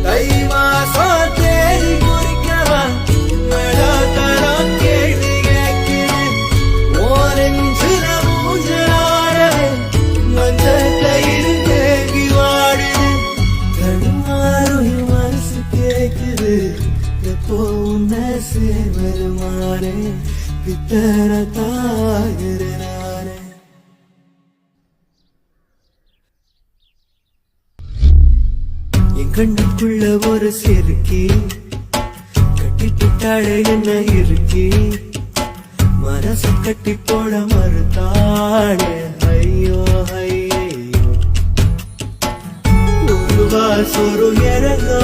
தை மாசம் தேடி குறிக்கவா தரம் கேள்வி கேட்கிறேன் ஓரஞ்சுல மூஞ்சலாடவே மஞ்ச கயிறு தேங்கி வாடுது தடுமாறும் மனசு கேட்குது எப்போ உன்னை சேவருமானே பித்தர தாகிறனானே என் கண்ணுக்குள்ள ஒரு செருக்கி கட்டிட்டாளே என்ன இருக்கி மனச கட்டி போட மறுத்தாளே ஐயோ ஐயோ ஒரு வாசொரு இறங்கா